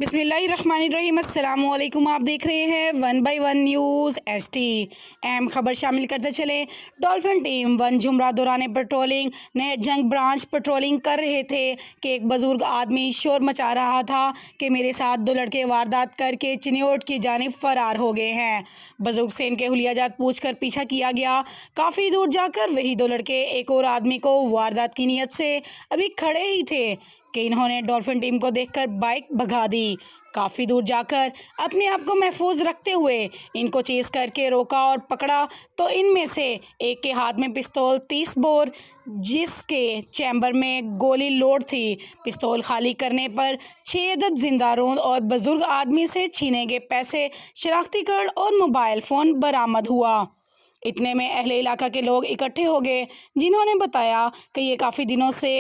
बिस्मिल्लाहिर्रहमानिर्रहीम। अस्सलाम वालेकुम। आप देख रहे हैं 1 बाय 1 न्यूज़ एसटी। अहम खबर शामिल करते चले। डॉल्फिन टीम 1 झुमरा दौरान पेट्रोलिंग नेट जंग ब्रांच पेट्रोलिंग कर रहे थे कि एक बुजुर्ग आदमी शोर मचा रहा था कि मेरे साथ 2 लड़के वारदात करके चिन्योट की जानिब फरार हो गए हैं। बुजुर्ग से इनके हुलियाजात पूछकर पीछा किया गया। काफ़ी दूर जाकर वही 2 लड़के एक और आदमी को वारदात की नीयत से अभी खड़े ही थे कि इन्होंने डॉल्फिन टीम को देखकर बाइक भगा दी। काफ़ी दूर जाकर अपने आप को महफूज रखते हुए इनको चेस करके रोका और पकड़ा तो इनमें से एक के हाथ में पिस्तौल 30 बोर जिसके चैम्बर में गोली लोड थी। पिस्तौल खाली करने पर 6 अदद जिंदा रोंद और बुजुर्ग आदमी से छीने गए पैसे, शनाख्ती कार्ड और मोबाइल फ़ोन बरामद हुआ। इतने में अहले इलाका के लोग इकट्ठे हो गए जिन्होंने बताया कि ये काफ़ी दिनों से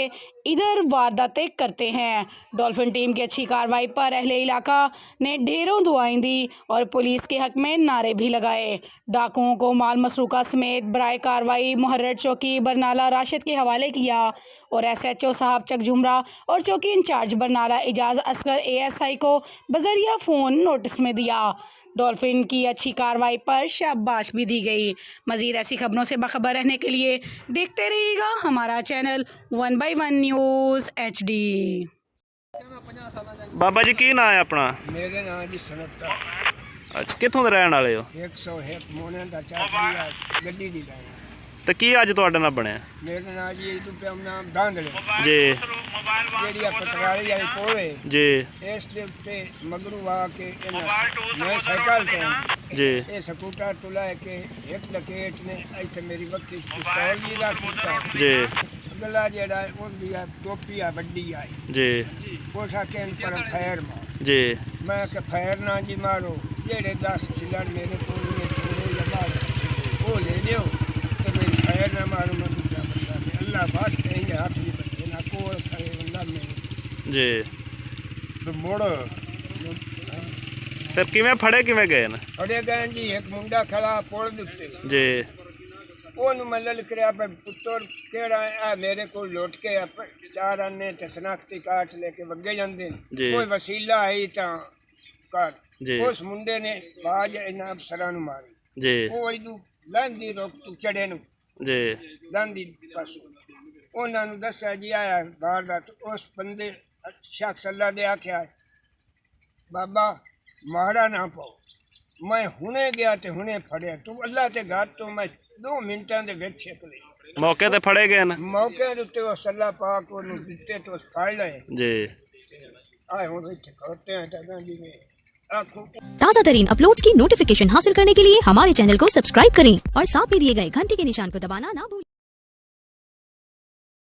इधर वारदातें करते हैं। डॉल्फिन टीम की अच्छी कार्रवाई पर अहले इलाका ने ढेरों दुआएं दी और पुलिस के हक में नारे भी लगाए। डाकुओं को माल मसरूका समेत बराए कार्रवाई मुहर्रर चौकी बरनाला राशिद के हवाले किया और SHO साहब चक झुमरा और चौकी इंचार्ज बरनाला एजाज असगर ASI को बजरिया फ़ोन नोटिस में दिया। डॉल्फिन की अच्छी कार्रवाई पर शाबाश भी दी गई। मज़ीद ऐसी खबरों से बाखबर रहने के लिए देखते रहिएगा हमारा चैनल 1 बाय 1 न्यूज़ HD। बाबा जी की नाम है अपना? मेरे नाम जी सनता। अच्छा, कित्थों दे रहन वाले हो? 101 मोने दा चाकरी आ गड्डी दी लाइन। ते की अज तुहाडे नाल बनया? मेरे नाम जी रुपया नाम दांदले जी जेड़ी पटवारी वाली पोले जी इस दे उत्ते मगरू आ के मैं साइकिल ते जी ये स्कूटर तुला के एक लकेट ने इत्थे मेरी वक्की पिस्तौल जी रख दिता जी अगला जेड़ा उंदी आ टोपी आ बड्डी आई जी कोसा के इन पर फैर मार जी मैं के फैर ना जी मारो जेड़े 10 चिल्लड़ मेरे को ये लगा वो ले लियो तो मेरी फैर ना मारो मैं दूसरा बंदा ने अल्लाह बस कहीं हाथ नहीं बंदे ना कोल खड़े बंदा मेरे जी तो मोड़ फिर किवें फड़े किवें गए न? फड़े गए जी एक मुंडा खड़ा पुल दे उत्ते जी ओनू मैं ललकरिया पे पुत्तर केड़ा आ मेरे को लुट के 4 आने ते शनाख्ती कार्ड लेके वगे जांदे कोई वसीला है ता कर उस मुंडे ने बाज इना अफसरां नु मारी जी वो इदू लंदी रोक तू चढ़े नु जी लंदी बस उन्हां नु दस्या जी आया वारदात उस बंदे शख्स अल्लाह दे आख्या बाबा मारा ना पाओ मैं हुने गया ते हुने फड़िया तू अल्लाह ते घाट तो मैं 2 मिनटां दे विच छक लई मौके ते फड़े गए न? मौके दे उत्ते उस अल्लाह पाक ओनू दित्ते तो उस फड़ लए जी आए हुण इत्थे खड़ते हैं तां जी में आखो ताज़ा तरीन अपलोड्स की नोटिफिकेशन हासिल करने के लिए हमारे चैनल को सब्सक्राइब करें और साथ में दिए गए घंटी के निशान को दबाना ना भूलें।